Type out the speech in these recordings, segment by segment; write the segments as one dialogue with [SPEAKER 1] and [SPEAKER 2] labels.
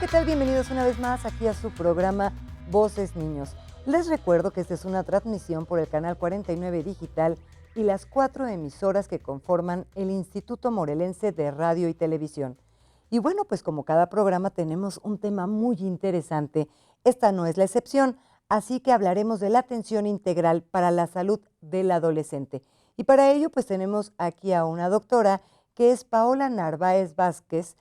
[SPEAKER 1] ¿qué tal? Bienvenidos una vez más aquí a su programa Voces Niños. Les recuerdo que esta es una transmisión por el canal 49 Digital y las 4 emisoras que conforman el Instituto Morelense de Radio y Televisión. Y bueno, pues como cada programa tenemos un tema muy interesante. Esta no es la excepción, así que hablaremos de la atención integral para la salud del adolescente. Y para ello pues tenemos aquí a una doctora que es Paola Narváez Velázquez,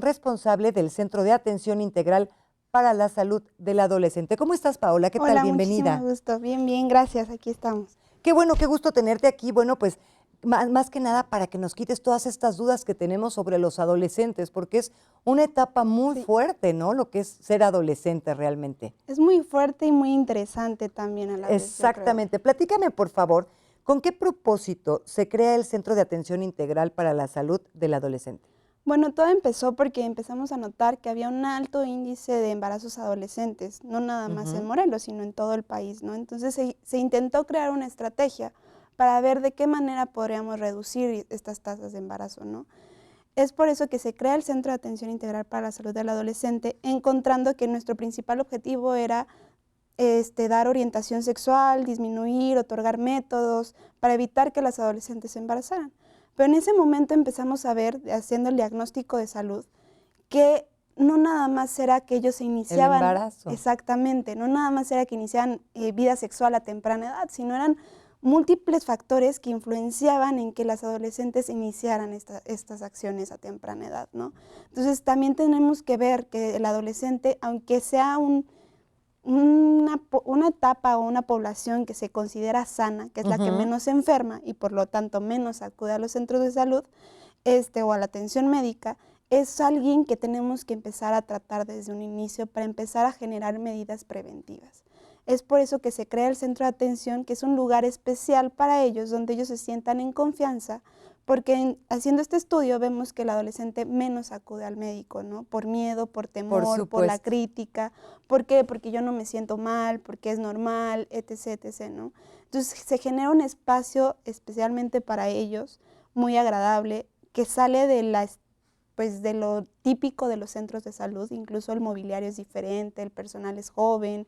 [SPEAKER 1] responsable del Centro de Atención Integral para la Salud del Adolescente. ¿Cómo estás, Paola? ¿Qué tal?
[SPEAKER 2] Hola,
[SPEAKER 1] Bienvenida.
[SPEAKER 2] muchísimo gusto. Bien, gracias. Aquí estamos.
[SPEAKER 1] Qué bueno, qué gusto tenerte aquí. Bueno, pues más que nada para que nos quites todas estas dudas que tenemos sobre los adolescentes, porque es una etapa muy fuerte, ¿no? Lo que es ser adolescente realmente.
[SPEAKER 2] Es muy fuerte y muy interesante también a la vez.
[SPEAKER 1] Exactamente. Platícame, por favor, ¿con qué propósito se crea el Centro de Atención Integral para la Salud del Adolescente?
[SPEAKER 2] Bueno, todo empezó porque empezamos a notar que había un alto índice de embarazos adolescentes, no nada más en Morelos, sino en todo el país, ¿no? Entonces se intentó crear una estrategia para ver de qué manera podríamos reducir estas tasas de embarazo, ¿no? Es por eso que se crea el Centro de Atención Integral para la Salud del Adolescente, encontrando que nuestro principal objetivo era dar orientación sexual, disminuir, otorgar métodos para evitar que las adolescentes se embarazaran. Pero en ese momento empezamos a ver, haciendo el diagnóstico de salud, que no nada más era que ellos se iniciaban…
[SPEAKER 1] El embarazo.
[SPEAKER 2] Exactamente, no nada más era que iniciaban vida sexual a temprana edad, sino eran múltiples factores que influenciaban en que las adolescentes iniciaran estas acciones a temprana edad, ¿no? Entonces también tenemos que ver que el adolescente, aunque sea una etapa o una población que se considera sana, que es la que menos se enferma y por lo tanto menos acude a los centros de salud o a la atención médica, es alguien que tenemos que empezar a tratar desde un inicio para empezar a generar medidas preventivas. Es por eso que se crea el centro de atención, que es un lugar especial para ellos, donde ellos se sientan en confianza, porque haciendo este estudio vemos que el adolescente menos acude al médico, ¿no? Por miedo, por temor, por la crítica. ¿Por qué? Porque yo no me siento mal, porque es normal, etc., etc., ¿no? Entonces se genera un espacio especialmente para ellos, muy agradable, que sale de de lo típico de los centros de salud. Incluso el mobiliario es diferente, el personal es joven,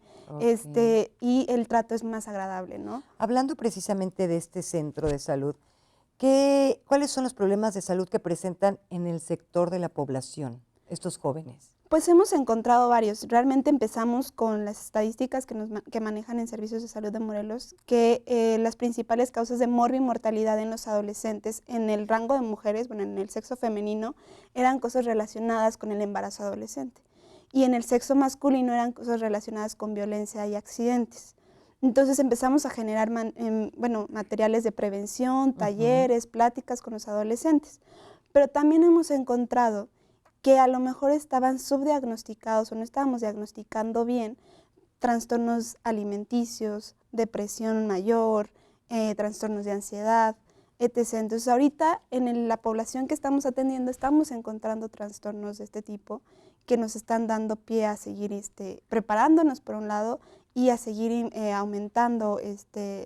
[SPEAKER 2] y el trato es más agradable, ¿no?
[SPEAKER 1] Hablando precisamente de este centro de salud, ¿cuáles son los problemas de salud que presentan en el sector de la población, estos jóvenes?
[SPEAKER 2] Pues hemos encontrado varios. Realmente empezamos con las estadísticas que manejan en Servicios de Salud de Morelos, que las principales causas de mortalidad en los adolescentes en el rango de mujeres, bueno, en el sexo femenino, eran cosas relacionadas con el embarazo adolescente. Y en el sexo masculino eran cosas relacionadas con violencia y accidentes. Entonces empezamos a generar materiales de prevención, talleres, pláticas con los adolescentes. Pero también hemos encontrado que a lo mejor estaban subdiagnosticados o no estábamos diagnosticando bien trastornos alimenticios, depresión mayor, trastornos de ansiedad, etc. Entonces ahorita en la población que estamos atendiendo estamos encontrando trastornos de este tipo que nos están dando pie a seguir preparándonos por un lado y a seguir aumentando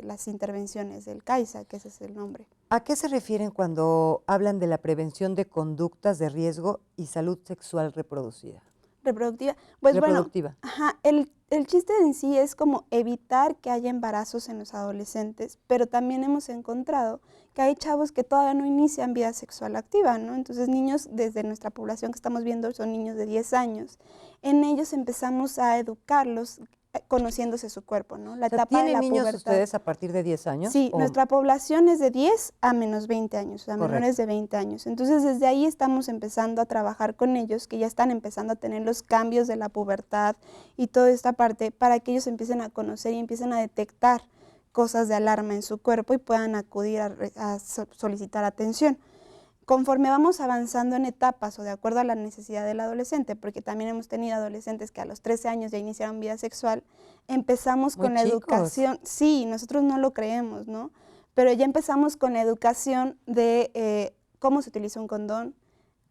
[SPEAKER 2] las intervenciones del CAISA, que ese es el nombre.
[SPEAKER 1] ¿A qué se refieren cuando hablan de la prevención de conductas de riesgo y salud sexual reproductiva?
[SPEAKER 2] Reproductiva. Pues
[SPEAKER 1] reproductiva.
[SPEAKER 2] Bueno, el chiste en sí es como evitar que haya embarazos en los adolescentes, pero también hemos encontrado que hay chavos que todavía no inician vida sexual activa, ¿no? Entonces niños desde nuestra población que estamos viendo son niños de 10 años. En ellos empezamos a educarlos conociéndose su cuerpo, ¿no? La etapa de la
[SPEAKER 1] ¿Tienen niños
[SPEAKER 2] pubertad.
[SPEAKER 1] ustedes a partir de 10 años?
[SPEAKER 2] Sí, nuestra población es de 10 a menos 20 años, o sea, menores de 20 años. Entonces, desde ahí estamos empezando a trabajar con ellos, que ya están empezando a tener los cambios de la pubertad y toda esta parte, para que ellos empiecen a conocer y empiecen a detectar cosas de alarma en su cuerpo y puedan acudir a solicitar atención. Conforme vamos avanzando en etapas o de acuerdo a la necesidad del adolescente, porque también hemos tenido adolescentes que a los 13 años ya iniciaron vida sexual, empezamos con la educación. Sí, nosotros no lo creemos, ¿no? Pero ya empezamos con la educación de cómo se utiliza un condón.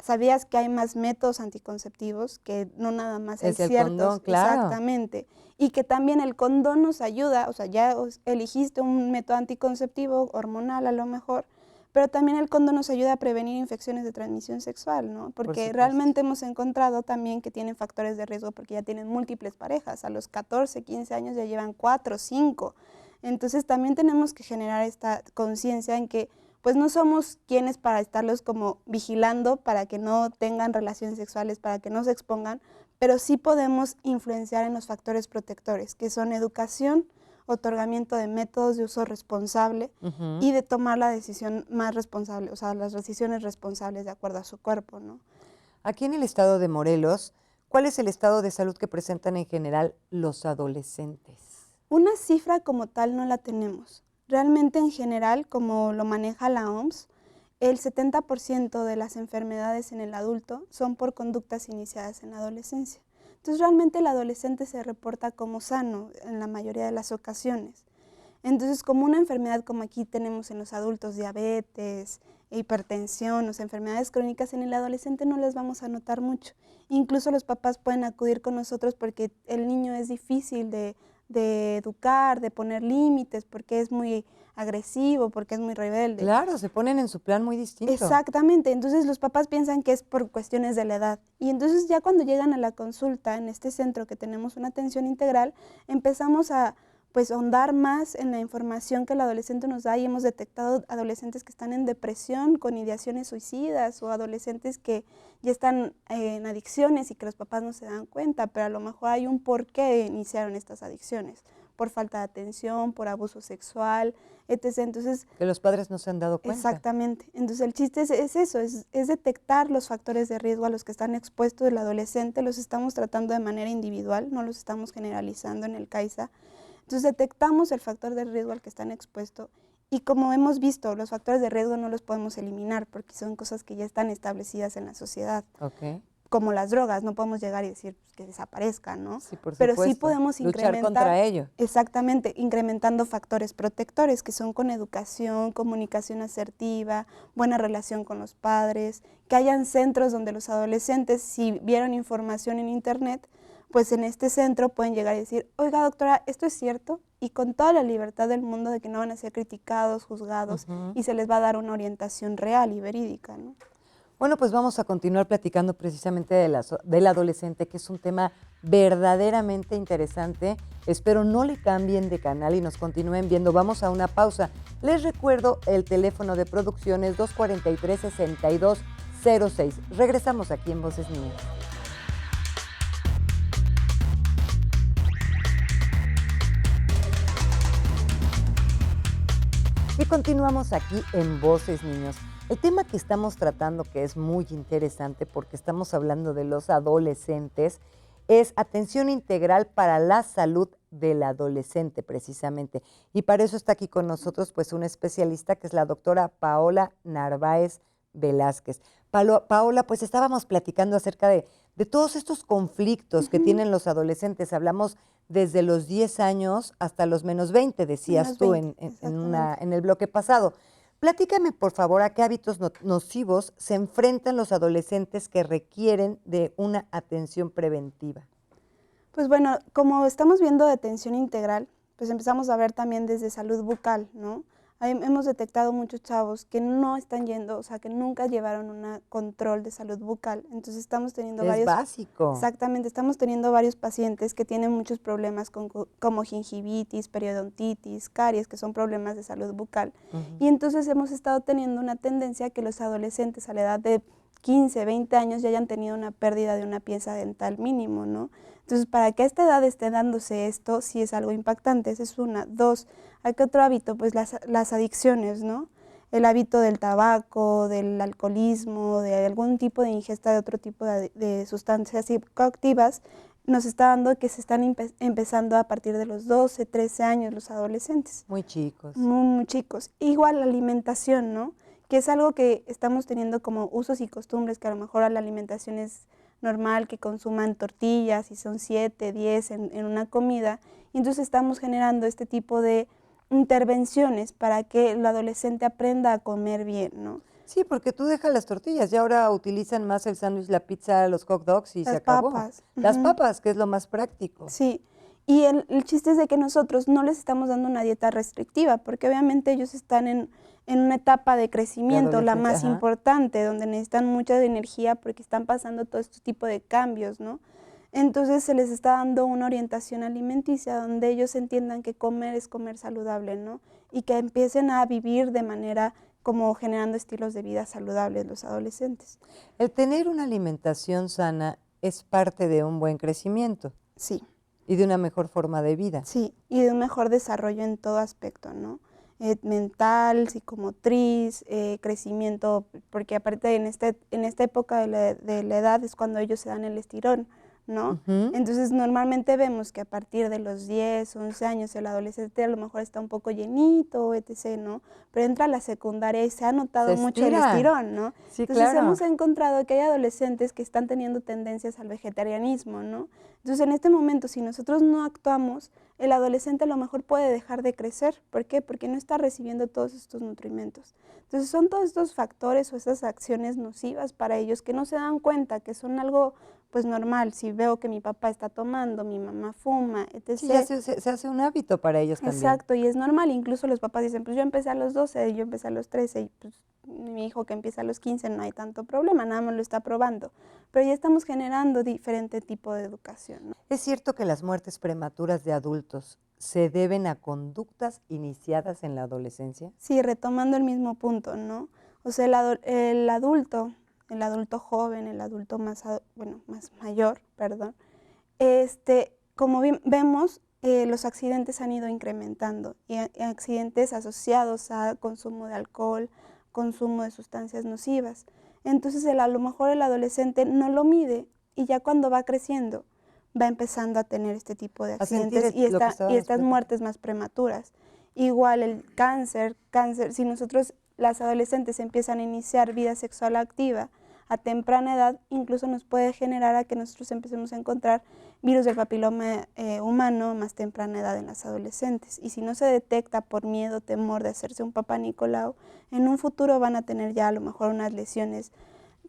[SPEAKER 2] ¿Sabías que hay más métodos anticonceptivos? Que no nada más hay ciertos.
[SPEAKER 1] Condón, claro.
[SPEAKER 2] Exactamente. Y que también el condón nos ayuda, o sea, ya eligiste un método anticonceptivo hormonal a lo mejor, pero también el condón nos ayuda a prevenir infecciones de transmisión sexual, ¿no? Porque realmente hemos encontrado también que tienen factores de riesgo porque ya tienen múltiples parejas, a los 14, 15 años ya llevan 4, 5. Entonces también tenemos que generar esta conciencia en que pues no somos quienes para estarlos como vigilando para que no tengan relaciones sexuales, para que no se expongan, pero sí podemos influenciar en los factores protectores, que son educación, otorgamiento de métodos de uso responsable y de tomar la decisión más responsable, o sea, las decisiones responsables de acuerdo a su cuerpo, ¿no?
[SPEAKER 1] Aquí en el estado de Morelos, ¿cuál es el estado de salud que presentan en general los adolescentes?
[SPEAKER 2] Una cifra como tal no la tenemos. Realmente en general, como lo maneja la OMS, el 70% de las enfermedades en el adulto son por conductas iniciadas en la adolescencia. Entonces realmente el adolescente se reporta como sano en la mayoría de las ocasiones. Entonces como una enfermedad como aquí tenemos en los adultos, diabetes, hipertensión, o sea, enfermedades crónicas, en el adolescente no las vamos a notar mucho. Incluso los papás pueden acudir con nosotros porque el niño es difícil de educar, de poner límites, porque es muy agresivo, porque es muy rebelde.
[SPEAKER 1] Claro, se ponen en su plan muy distinto.
[SPEAKER 2] Exactamente, entonces los papás piensan que es por cuestiones de la edad. Y entonces ya cuando llegan a la consulta, en este centro que tenemos una atención integral, empezamos a pues ahondar más en la información que el adolescente nos da y hemos detectado adolescentes que están en depresión con ideaciones suicidas o adolescentes que ya están en adicciones y que los papás no se dan cuenta, pero a lo mejor hay un por qué iniciaron estas adicciones, por falta de atención, por abuso sexual, etc. Entonces,
[SPEAKER 1] que los padres no se han dado cuenta.
[SPEAKER 2] Exactamente. Entonces el chiste es eso, es detectar los factores de riesgo a los que están expuestos el adolescente, los estamos tratando de manera individual, no los estamos generalizando en el CAISA. Entonces detectamos el factor de riesgo al que están expuestos y como hemos visto, los factores de riesgo no los podemos eliminar porque son cosas que ya están establecidas en la sociedad.
[SPEAKER 1] Okay.
[SPEAKER 2] Como las drogas, no podemos llegar y decir pues, que desaparezcan, ¿no?
[SPEAKER 1] Sí, por
[SPEAKER 2] Pero
[SPEAKER 1] supuesto.
[SPEAKER 2] sí podemos incrementar.
[SPEAKER 1] Luchar contra ello.
[SPEAKER 2] Exactamente, incrementando factores protectores que son con educación, comunicación asertiva, buena relación con los padres, que hayan centros donde los adolescentes, si vieron información en internet, pues en este centro pueden llegar y decir, oiga doctora, ¿esto es cierto? Y con toda la libertad del mundo de que no van a ser criticados, juzgados, y se les va a dar una orientación real y verídica, ¿no?
[SPEAKER 1] Bueno, pues vamos a continuar platicando precisamente del adolescente, que es un tema verdaderamente interesante. Espero no le cambien de canal y nos continúen viendo. Vamos a una pausa. Les recuerdo el teléfono de producción es 243-6206. Regresamos aquí en Voces Niñas. Y continuamos aquí en Voces Niños. El tema que estamos tratando, que es muy interesante porque estamos hablando de los adolescentes, es atención integral para la salud del adolescente precisamente. Y para eso está aquí con nosotros pues una especialista que es la doctora Paola Narváez Velázquez. Paola, pues estábamos platicando acerca de todos estos conflictos que tienen los adolescentes. Hablamos desde los 10 años hasta los menos 20, decías tú en el bloque pasado. Platícame, por favor, a qué hábitos nocivos se enfrentan los adolescentes que requieren de una atención preventiva.
[SPEAKER 2] Pues bueno, como estamos viendo de atención integral, pues empezamos a ver también desde salud bucal, ¿no? Hemos detectado muchos chavos que no están yendo, o sea, que nunca llevaron un control de salud bucal. Entonces estamos teniendo varios...
[SPEAKER 1] Es básico.
[SPEAKER 2] Exactamente, estamos teniendo varios pacientes que tienen muchos problemas como gingivitis, periodontitis, caries, que son problemas de salud bucal. Y entonces hemos estado teniendo una tendencia a que los adolescentes a la edad de 15, 20 años ya hayan tenido una pérdida de una pieza dental mínimo, ¿no? Entonces, para que a esta edad esté dándose esto, sí es algo impactante, esa es una. Dos, ¿a qué otro hábito? Pues las adicciones, ¿no? El hábito del tabaco, del alcoholismo, de algún tipo de ingesta de otro tipo de sustancias psicoactivas, nos está dando que se están empezando a partir de los 12, 13 años los adolescentes.
[SPEAKER 1] Muy chicos.
[SPEAKER 2] Muy chicos. Igual la alimentación, ¿no? Que es algo que estamos teniendo como usos y costumbres, que a lo mejor la alimentación es normal que consuman tortillas y son 7, 10 en una comida, y entonces estamos generando este tipo de intervenciones para que el adolescente aprenda a comer bien, ¿no?
[SPEAKER 1] Sí, porque tú dejas las tortillas y ahora utilizan más el sándwich, la pizza, los hot dogs y se acabó.
[SPEAKER 2] Papas.
[SPEAKER 1] Las papas, que es lo más práctico.
[SPEAKER 2] Sí, Y el chiste es de que nosotros no les estamos dando una dieta restrictiva, porque obviamente ellos están en una etapa de crecimiento, la más importante, donde necesitan mucha energía porque están pasando todo este tipo de cambios, ¿no? Entonces se les está dando una orientación alimenticia donde ellos entiendan que comer es comer saludable, ¿no? Y que empiecen a vivir de manera como generando estilos de vida saludables los adolescentes.
[SPEAKER 1] El tener una alimentación sana es parte de un buen crecimiento.
[SPEAKER 2] Sí.
[SPEAKER 1] Y de una mejor forma de vida.
[SPEAKER 2] Sí, y de un mejor desarrollo en todo aspecto, ¿no? Mental, psicomotriz, crecimiento, porque aparte en esta época de la edad es cuando ellos se dan el estirón, ¿no? Entonces normalmente vemos que a partir de los 10, 11 años el adolescente a lo mejor está un poco llenito, etc., ¿no? Pero entra a la secundaria y se ha notado mucho el estirón, ¿no?
[SPEAKER 1] Sí,
[SPEAKER 2] entonces
[SPEAKER 1] claro.
[SPEAKER 2] hemos encontrado que hay adolescentes que están teniendo tendencias al vegetarianismo, ¿no? Entonces en este momento si nosotros no actuamos, el adolescente a lo mejor puede dejar de crecer. ¿Por qué? Porque no está recibiendo todos estos nutrimentos. Entonces son todos estos factores o esas acciones nocivas para ellos que no se dan cuenta que son algo pues normal. Si veo que mi papá está tomando, mi mamá fuma, etc.
[SPEAKER 1] Sí, ya se hace un hábito para ellos también.
[SPEAKER 2] Exacto, y es normal. Incluso los papás dicen, pues yo empecé a los 12, yo empecé a los 13, y pues mi hijo que empieza a los 15 no hay tanto problema, nada más lo está probando. Pero ya estamos generando diferente tipo de educación, ¿no?
[SPEAKER 1] ¿Es cierto que las muertes prematuras de adultos se deben a conductas iniciadas en la adolescencia?
[SPEAKER 2] Sí, retomando el mismo punto, ¿no? O sea, el adulto joven, el adulto más mayor, perdón, como vemos, los accidentes han ido incrementando y accidentes asociados a consumo de alcohol, consumo de sustancias nocivas. Entonces a lo mejor el adolescente no lo mide y ya cuando va creciendo va empezando a tener este tipo de accidentes y estas muertes más prematuras. Igual el cáncer, si nosotros las adolescentes empiezan a iniciar vida sexual activa a temprana edad, incluso nos puede generar a que nosotros empecemos a encontrar virus del papiloma humano a más temprana edad en las adolescentes. Y si no se detecta por miedo, temor de hacerse un papá Nicolau, en un futuro van a tener ya a lo mejor unas lesiones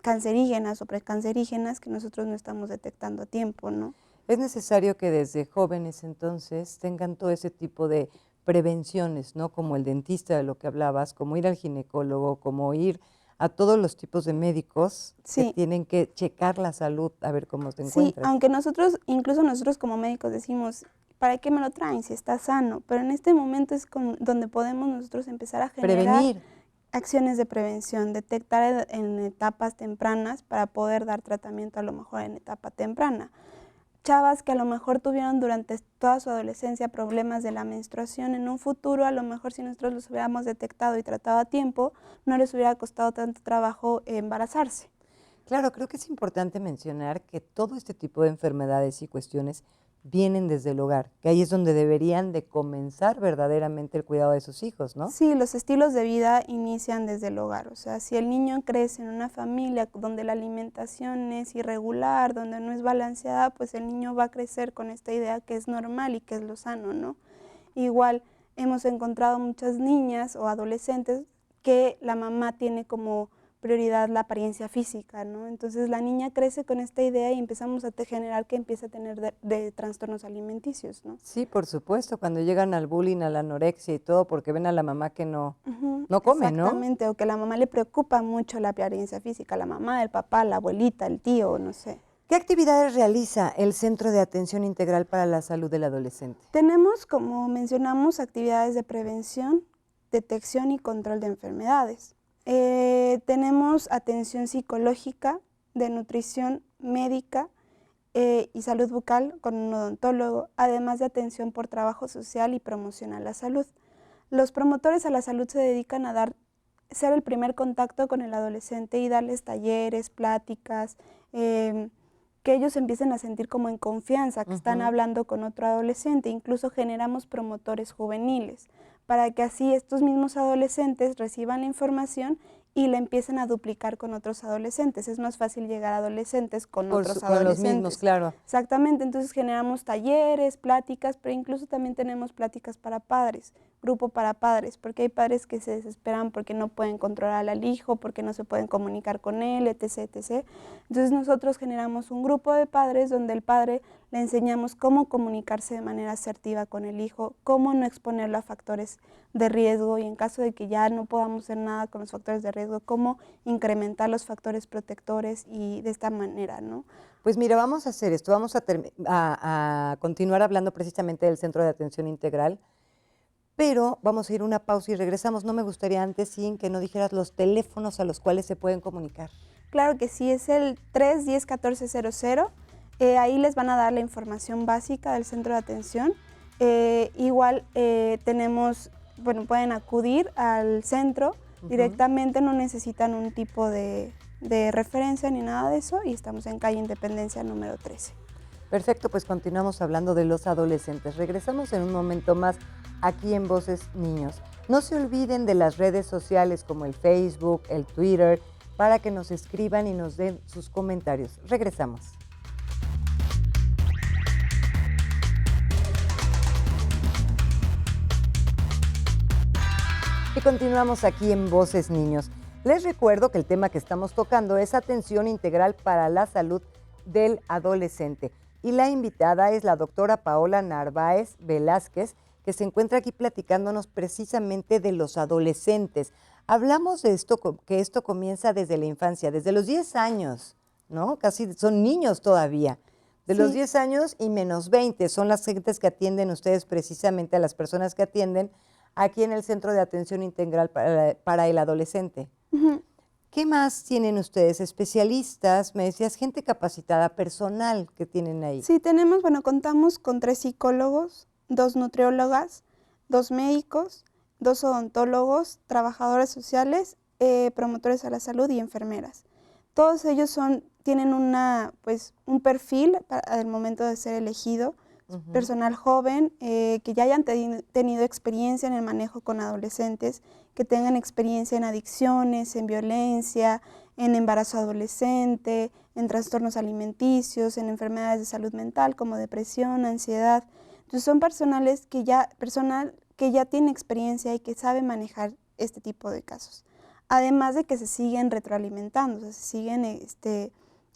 [SPEAKER 2] cancerígenas o precancerígenas que nosotros no estamos detectando a tiempo, ¿no?
[SPEAKER 1] Es necesario que desde jóvenes entonces tengan todo ese tipo de prevenciones, ¿no? Como el dentista de lo que hablabas, como ir al ginecólogo, como ir a todos los tipos de médicos que tienen que checar la salud a ver cómo te encuentras.
[SPEAKER 2] Sí, aunque incluso nosotros como médicos decimos, ¿para qué me lo traen si está sano? Pero en este momento es donde podemos nosotros empezar a generar acciones de prevención, detectar en etapas tempranas para poder dar tratamiento a lo mejor en etapa temprana. Chavas que a lo mejor tuvieron durante toda su adolescencia problemas de la menstruación, en un futuro a lo mejor si nosotros los hubiéramos detectado y tratado a tiempo, no les hubiera costado tanto trabajo embarazarse.
[SPEAKER 1] Claro, creo que es importante mencionar que todo este tipo de enfermedades y cuestiones vienen desde el hogar, que ahí es donde deberían de comenzar verdaderamente el cuidado de sus hijos, ¿no?
[SPEAKER 2] Sí, los estilos de vida inician desde el hogar, o sea, si el niño crece en una familia donde la alimentación es irregular, donde no es balanceada, pues el niño va a crecer con esta idea que es normal y que es lo sano, ¿no? Igual hemos encontrado muchas niñas o adolescentes que la mamá tiene como prioridad la apariencia física, ¿no? Entonces la niña crece con esta idea y empezamos a generar que empiece a tener de trastornos alimenticios, ¿no?
[SPEAKER 1] Sí, por supuesto, cuando llegan al bullying, a la anorexia y todo, porque ven a la mamá que no come, ¿no?
[SPEAKER 2] Exactamente, o que a la mamá le preocupa mucho la apariencia física, la mamá, el papá, la abuelita, el tío, no sé.
[SPEAKER 1] ¿Qué actividades realiza el Centro de Atención Integral para la Salud del Adolescente?
[SPEAKER 2] Tenemos, como mencionamos, actividades de prevención, detección y control de enfermedades. Tenemos atención psicológica, de nutrición médica y salud bucal con un odontólogo, además de atención por trabajo social y promoción a la salud. Los promotores a la salud se dedican a ser el primer contacto con el adolescente y darles talleres, pláticas, que ellos empiecen a sentir como en confianza, que están hablando con otro adolescente. Incluso generamos promotores juveniles, para que así estos mismos adolescentes reciban la información y la empiecen a duplicar con otros adolescentes. Es más fácil llegar a adolescentes con otros adolescentes.
[SPEAKER 1] Con los mismos, claro.
[SPEAKER 2] Exactamente, entonces generamos talleres, pláticas, pero incluso también tenemos pláticas para padres, grupo para padres, porque hay padres que se desesperan porque no pueden controlar al hijo, porque no se pueden comunicar con él, etc., etc. Entonces nosotros generamos un grupo de padres donde el padre le enseñamos cómo comunicarse de manera asertiva con el hijo, cómo no exponerlo a factores de riesgo y en caso de que ya no podamos hacer nada con los factores de riesgo, cómo incrementar los factores protectores y de esta manera, ¿no?
[SPEAKER 1] Pues mira, vamos a hacer esto, vamos a continuar hablando precisamente del Centro de Atención Integral, pero vamos a ir a una pausa y regresamos. No me gustaría antes sin que no dijeras los teléfonos a los cuales se pueden comunicar.
[SPEAKER 2] Claro que sí, es el 310-1400, ahí les van a dar la información básica del centro de atención. Igual tenemos, bueno, pueden acudir al centro directamente, no necesitan un tipo de referencia ni nada de eso y estamos en calle Independencia número 13.
[SPEAKER 1] Perfecto, pues continuamos hablando de los adolescentes. Regresamos en un momento más aquí en Voces Niños. No se olviden de las redes sociales como el Facebook, el Twitter, para que nos escriban y nos den sus comentarios. Regresamos. Y continuamos aquí en Voces Niños. Les recuerdo que el tema que estamos tocando es atención integral para la salud del adolescente. Y la invitada es la doctora Paola Narváez Velázquez, que se encuentra aquí platicándonos precisamente de los adolescentes. Hablamos de esto, que esto comienza desde la infancia, desde los 10 años, ¿no? Casi son niños todavía. De los 10 años y menos 20 son las gentes que atienden ustedes precisamente a las personas que atienden aquí en el Centro de Atención Integral para el Adolescente. ¿Qué más tienen ustedes? Especialistas, me decías, gente capacitada, personal que tienen ahí.
[SPEAKER 2] Sí, tenemos, bueno, contamos con 3 psicólogos, 2 nutriólogas, 2 médicos, 2 odontólogos, trabajadores sociales, promotores a la salud y enfermeras. Todos ellos tienen un perfil al momento de ser elegido, personal joven, que ya hayan tenido experiencia en el manejo con adolescentes, que tengan experiencia en adicciones, en violencia, en embarazo adolescente, en trastornos alimenticios, en enfermedades de salud mental como depresión, ansiedad. Entonces son personal que ya tiene experiencia y que sabe manejar este tipo de casos. Además de que se siguen retroalimentando, o sea, se siguen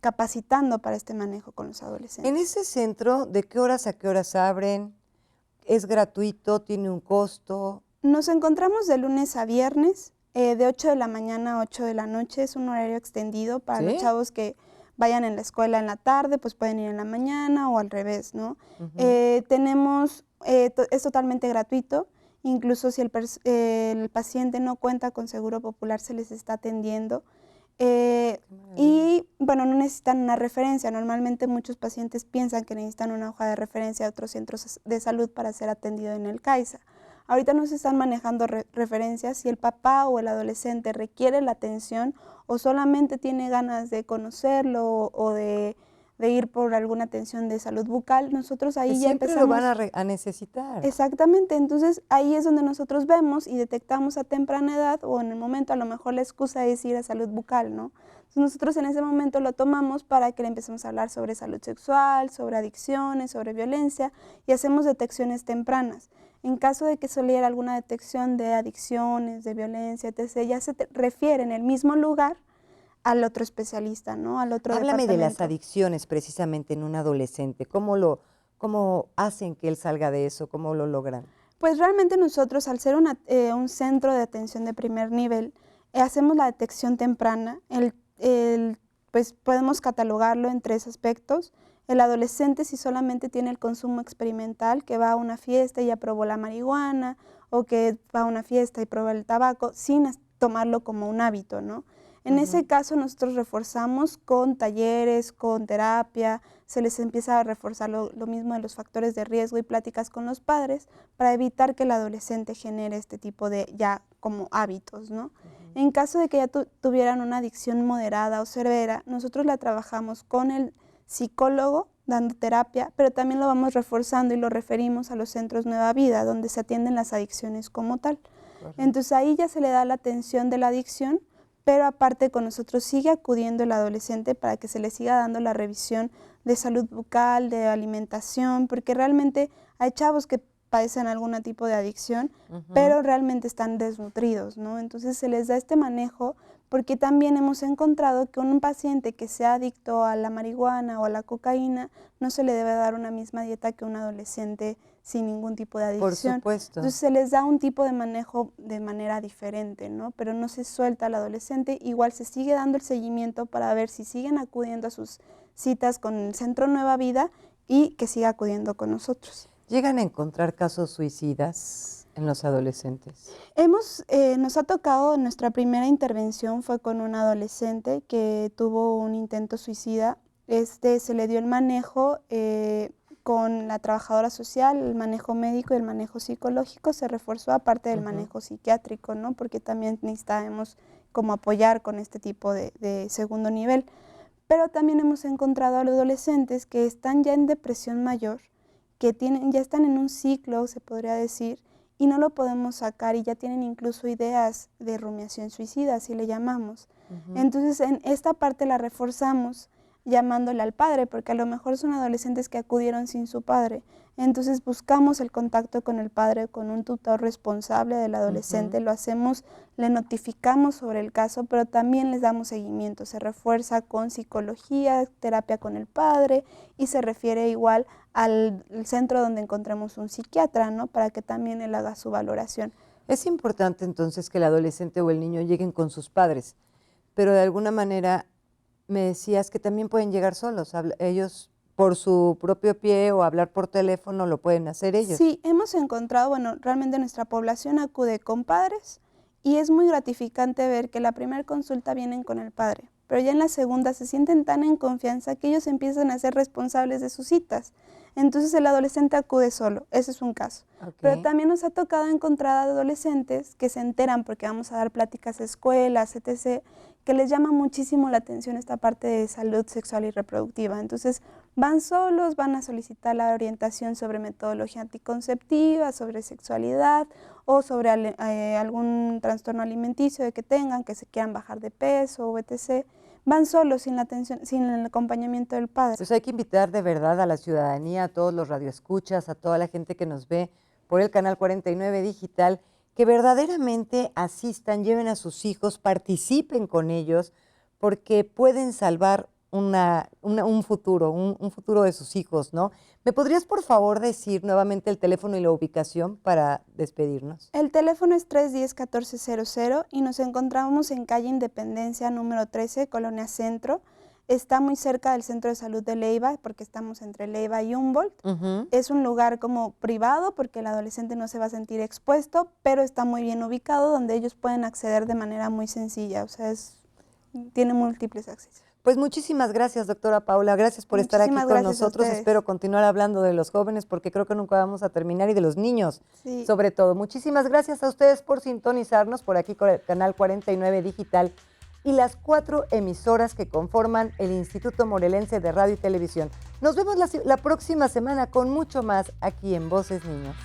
[SPEAKER 2] capacitando para este manejo con los adolescentes.
[SPEAKER 1] En ese centro, ¿de qué horas a qué horas abren? ¿Es gratuito? ¿Tiene un costo?
[SPEAKER 2] Nos encontramos de lunes a viernes, de 8 de la mañana a 8 de la noche. Es un horario extendido para los chavos que vayan en la escuela en la tarde, pues pueden ir en la mañana o al revés, ¿no? Es totalmente gratuito, incluso si el paciente no cuenta con Seguro Popular, se les está atendiendo. Y bueno, no necesitan una referencia. Normalmente muchos pacientes piensan que necesitan una hoja de referencia a otros centros de salud para ser atendido en el CAISA. Ahorita no se están manejando referencias. Si el papá o el adolescente requiere la atención o solamente tiene ganas de conocerlo o de ir por alguna atención de salud bucal, nosotros ahí ya empezamos.
[SPEAKER 1] Siempre lo van a necesitar.
[SPEAKER 2] Exactamente, entonces ahí es donde nosotros vemos y detectamos a temprana edad o en el momento a lo mejor la excusa es ir a salud bucal, ¿no? Entonces nosotros en ese momento lo tomamos para que le empecemos a hablar sobre salud sexual, sobre adicciones, sobre violencia y hacemos detecciones tempranas. En caso de que soliera alguna detección de adicciones, de violencia, etc., ya se refiere en el mismo lugar al otro especialista, ¿no? Al otro departamento.
[SPEAKER 1] Háblame de las adicciones precisamente en un adolescente. ¿Cómo hacen que él salga de eso? ¿Cómo lo logran?
[SPEAKER 2] Pues realmente nosotros, al ser un centro de atención de primer nivel, hacemos la detección temprana. Pues podemos catalogarlo en 3 aspectos. El adolescente, si solamente tiene el consumo experimental, que va a una fiesta y ya probó la marihuana, o que va a una fiesta y prueba el tabaco, sin tomarlo como un hábito, ¿no? En ese caso nosotros reforzamos con talleres, con terapia, se les empieza a reforzar lo mismo de los factores de riesgo y pláticas con los padres para evitar que el adolescente genere este tipo de ya como hábitos, ¿no? En caso de que ya tuvieran una adicción moderada o severa, nosotros la trabajamos con el psicólogo dando terapia, pero también lo vamos reforzando y lo referimos a los centros Nueva Vida, donde se atienden las adicciones como tal. Entonces ahí ya se le da la atención de la adicción, pero aparte con nosotros sigue acudiendo el adolescente para que se le siga dando la revisión de salud bucal, de alimentación, porque realmente hay chavos que padecen algún tipo de adicción, pero realmente están desnutridos, ¿no? Entonces se les da este manejo porque también hemos encontrado que un paciente que sea adicto a la marihuana o a la cocaína no se le debe dar una misma dieta que un adolescente sin ningún tipo de adicción.
[SPEAKER 1] Por supuesto.
[SPEAKER 2] Entonces se les da un tipo de manejo de manera diferente, ¿no? Pero no se suelta al adolescente, igual se sigue dando el seguimiento para ver si siguen acudiendo a sus citas con el Centro Nueva Vida y que siga acudiendo con nosotros.
[SPEAKER 1] ¿Llegan a encontrar casos suicidas en los adolescentes?
[SPEAKER 2] Nos ha tocado, nuestra primera intervención fue con un adolescente que tuvo un intento suicida. Se le dio el manejo con la trabajadora social, el manejo médico y el manejo psicológico, se reforzó aparte del manejo psiquiátrico, ¿no? Porque también necesitábamos como apoyar con este tipo de segundo nivel. Pero también hemos encontrado a los adolescentes que están ya en depresión mayor, que ya están en un ciclo, se podría decir, y no lo podemos sacar y ya tienen incluso ideas de rumiación suicida, así le llamamos. Entonces, en esta parte la reforzamos llamándole al padre, porque a lo mejor son adolescentes que acudieron sin su padre. Entonces, buscamos el contacto con el padre, con un tutor responsable del adolescente, lo hacemos, le notificamos sobre el caso, pero también les damos seguimiento. Se refuerza con psicología, terapia con el padre y se refiere igual al centro donde encontremos un psiquiatra, ¿no? Para que también él haga su valoración.
[SPEAKER 1] Es importante entonces que el adolescente o el niño lleguen con sus padres, pero de alguna manera me decías que también pueden llegar solos, ellos por su propio pie o hablar por teléfono lo pueden hacer ellos.
[SPEAKER 2] Sí, hemos encontrado, bueno, realmente nuestra población acude con padres y es muy gratificante ver que la primera consulta vienen con el padre, pero ya en la segunda se sienten tan en confianza que ellos empiezan a ser responsables de sus citas. Entonces el adolescente acude solo, ese es un caso. Pero también nos ha tocado encontrar adolescentes que se enteran porque vamos a dar pláticas a escuelas, etc., que les llama muchísimo la atención esta parte de salud sexual y reproductiva. Entonces van solos, van a solicitar la orientación sobre metodología anticonceptiva, sobre sexualidad o sobre algún trastorno alimenticio de que tengan, que se quieran bajar de peso o etc., van solos sin la atención, sin el acompañamiento del padre.
[SPEAKER 1] Pues hay que invitar de verdad a la ciudadanía, a todos los radioescuchas, a toda la gente que nos ve por el canal 49 Digital, que verdaderamente asistan, lleven a sus hijos, participen con ellos, porque pueden salvar un futuro de sus hijos, ¿no? ¿Me podrías, por favor, decir nuevamente el teléfono y la ubicación para despedirnos?
[SPEAKER 2] El teléfono es 310-1400 y nos encontramos en calle Independencia número 13, Colonia Centro. Está muy cerca del Centro de Salud de Leyva, porque estamos entre Leyva y Humboldt. Es un lugar como privado, porque el adolescente no se va a sentir expuesto, pero está muy bien ubicado, donde ellos pueden acceder de manera muy sencilla. O sea, tiene múltiples accesos.
[SPEAKER 1] Pues muchísimas gracias, doctora Paula. Gracias por estar aquí con nosotros. Espero continuar hablando de los jóvenes, porque creo que nunca vamos a terminar, y de los niños, sobre todo. Muchísimas gracias a ustedes por sintonizarnos por aquí con el canal 49 Digital y las 4 emisoras que conforman el Instituto Morelense de Radio y Televisión. Nos vemos la próxima semana con mucho más aquí en Voces Niños.